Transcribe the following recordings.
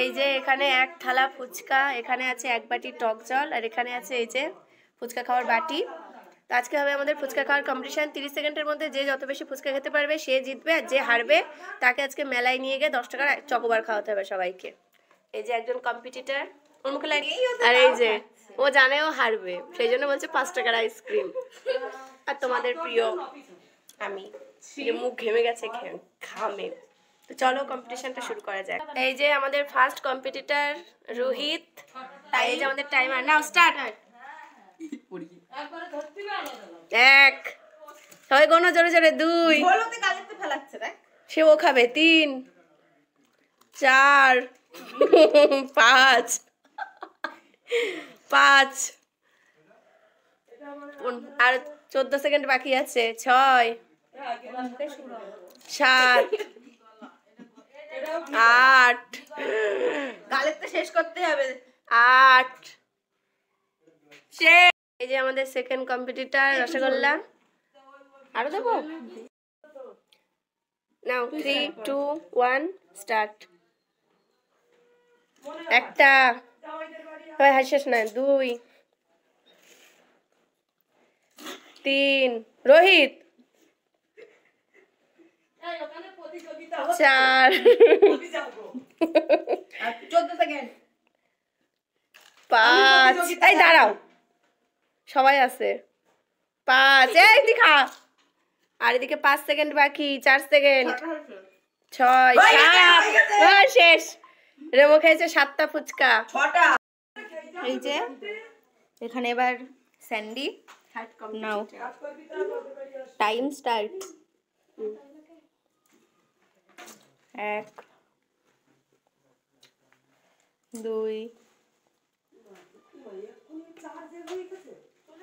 এই যে এখানে এক থালা ফুচকা, এখানে আছে এক বাটি টক জল, আর এখানে আছে এই যে ফুচকা খাওয়ার বাটি। তো আজকে হবে আমাদের ফুচকা খাওয়ার কম্পিটিশন। 30 সেকেন্ডের মধ্যে যে যত বেশি ফুচকা খেতে পারবে সে জিতবে, আর যে হারবে তাকে আজকে মেলায় নিয়ে গিয়ে 10 টাকার চকোবার খাওয়াতে হবে সবাইকে। এই যে একজন কম্পিটিটর, ওর মুখে লাগে, আর এই যে ও জানে ও হারবে, সেই জন্য বলছে 5 টাকার আইসক্রিম। আর তোমাদের প্রিয় আমি, মুখ ঘেমে গেছে ঘামে। তো চলো কম্পিটিশনটা শুরু করা যাক। এই যে আমাদের ফার্স্ট কম্পিটিটর রোহিত, আর এই যে আমাদের টাইমার। নাও স্টার্ট। 1, সবাই গোনো জোরে জোরে। 2, সে ও খাবে। 3, 4, 5, আর 14 সেকেন্ড বাকি আছে। 6, 7, 8, গালের তো শেষ করতে হবে। 8, এই যে আমাদের সেকেন্ড কম্পিটিটর রসগোল্লা। আরো দেবো? নাও 3, 2, 1 স্টার্ট। একটা, শেষ না। 2, 3, রোহিত। 4, 14 সেকেন্ড। 5, এই দাঁড়াও, সবাই আছে। 5, এই দিখা। আর এদিকে 5 সেকেন্ড বাকি। 4 সেকেন্ড। 6, 7, শেষ। রেমো খেয়েছে 7টা ফুচকা। এই যে এখানে এবার স্যান্ডি। নাও টাইম স্টার্ট। 1, 2,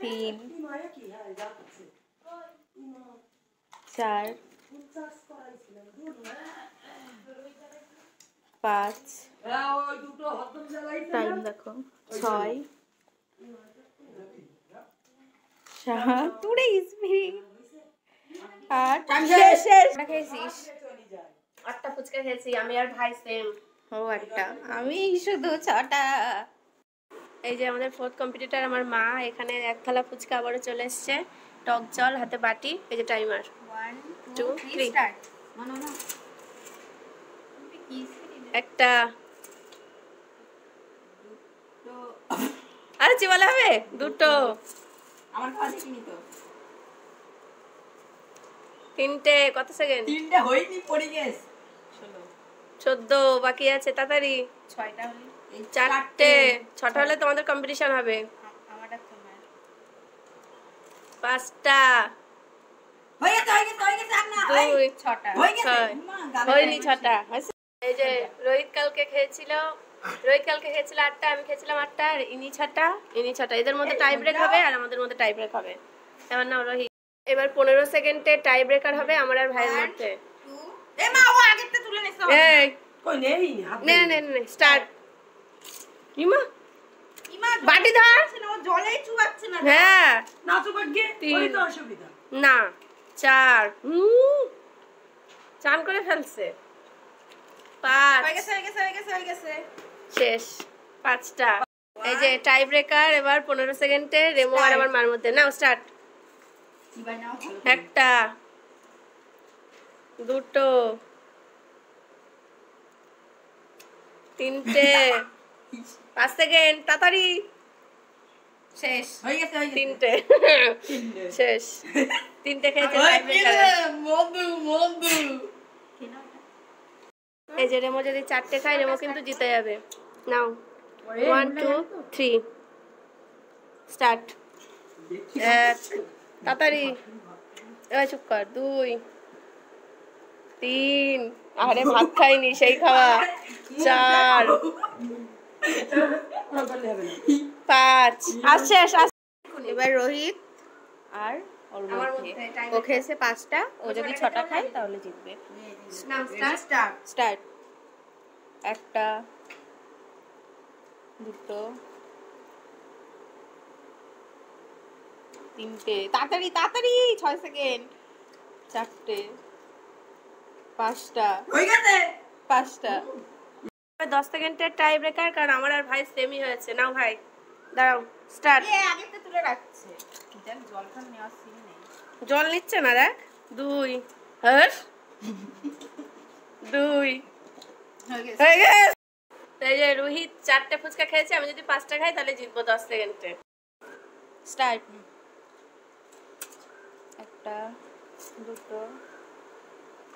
3, 4, 5, টাইম দেখো। 6, 7, তুই স্পিড। 8, শেষ। খেয়েছিস? 8টা ফুচকা খেয়েছি আমি আর ভাই সেম। ও 8টা, আমি শুধু 6টা। এই যে আমাদের ফোর্থ কম্পিটিটর আমার মা, এখানে এক থালা ফুচকা আবারও চলে এসছে, টক জল, হাতে বাটি। এই যে টাইমার। 1, 2, 3 স্টার্ট। একটা, আরে চিবালে হবে। 2, আমার খাওয়া দেখিনি তো। 3টে। কত সেকেন্ড? 3টে হয়নি, পড়ে গেছ। 14 বাকি আছে, তাড়াতাড়ি। 6টা হলো। এই 4টে। 6টা হলে তোমাদের কম্পিটিশন হবে। আমারটা তো না। 5টা। হয়ে গেছে আপনা। 2, 6টা। 6, হয়নি 6টা। এই যে রোহিত কালকে খেয়েছিল 8টা, আমি খেয়েছিলাম 8টা, আর ইনি 6টা। এদের মধ্যে টাই ব্রেক হবে আর আমাদের মধ্যে টাই ব্রেক হবে। এবার নাও রোহিত। এবার 15 সেকেন্ডে টাই ব্রেকার হবে আমার আর ভাইয়ের মধ্যে। 2, এ মা ও আগেরটা তুলে নিছো। এই কই নেই হাত নে স্টার্ট। ইমা বাটি ধর। ও জলেই চুবাচ্ছে না। হ্যাঁ না চুবাক গে, ওই তো অসুবিধা। না 4, চান করে ফেলছে। 5, হয়ে গেছে। শেষ। 5টা। এই যে টাই ব্রেকার এবার 15 সেকেন্ডে রেমো আর আমার মার মধ্যে। নাও স্টার্ট। এবার নাও। একটা, 2, 3টে। 5 সেকেন্ড, তাড়াতাড়ি। শেষ। হয়ে গেছে। 3টে। শেষ। 3টে খেয়েছে টাই ব্রেকার। মধু। এই যে রেমো যদি 4টে খায় রেমো কিন্তু জিতে যাবে। নাও 1, 2, 3 স্টার্ট। 1, তাড়াতাড়ি। এবার চুপ কর। 2, 3, আরে ভাত খাইনি সেই খাওয়া। 4, 5, আসছে। এবার রোহিত আর ওর মধ্যে ও খেয়েছে 5টা, ও যদি 6টা খায় তাহলে জিতবে। স্টার্ট। 1টা, 2, 3টে। তাড়াতাড়ি 6 সেকেন্ড। 4টে, 5টা। হয়ে গেছে। 5টা। 10 সেকেন্ডের টাই ব্রেকার, কারণ আমার আর ভাই সেমই হয়েছে। নাও ভাই, দাঁড়াও, স্টার্ট। আগে তো তুলে রাখছে, দেখ জলটা নেওয়ার সিন নেই। জল নিচ্ছে না, দেখ। 2 হ্যাঁ 2 হয়ে গেছে। এই যে রোহিত 4টে ফুচকা খেয়েছে, আমি যদি 5টা খাই তাহলে জিতবো 10 সেকেন্ডে। স্টার্ট। 1টা 2টো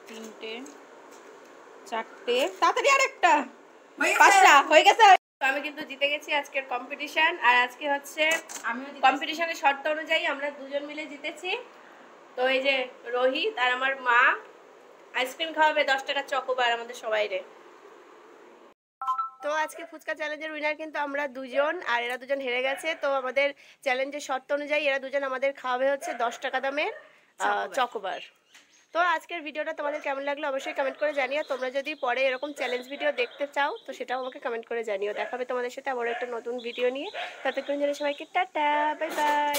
3টে 4টে, তাড়াতাড়ি আরেকটা, 5টা হয়ে গেছে। তো আমি কিন্তু জিতে গেছি আজকের কম্পিটিশন। আর আজকে হচ্ছে কম্পিটিশনের শর্ত অনুযায়ী আমরা দুজন মিলে জিতেছি। তো এই যে রোহিত আর আমার মা আইসক্রিম খাওয়াবে 10 টাকার চকোবার আমাদের সবাইরে। তো আজকে ফুচকা চ্যালেঞ্জের উইনার কিন্তু আমরা দুজন, আর এরা দুজন হেরে গেছে। তো আমাদের চ্যালেঞ্জের শর্ত অনুযায়ী এরা দুজন আমাদের খাওয়াবে হচ্ছে 10 টাকা দামের চকোবার। তো আজকের ভিডিওটা তোমাদের কেমন লাগলো অবশ্যই কমেন্ট করে জানিও। তোমরা যদি পরে এরকম চ্যালেঞ্জ ভিডিও দেখতে চাও তো সেটাও আমাকে কমেন্ট করে জানিও। দেখাবে তোমাদের সাথে আবার একটা নতুন ভিডিও নিয়ে। ততক্ষণ জন্য সবাইকে টাটা, বাই বাই।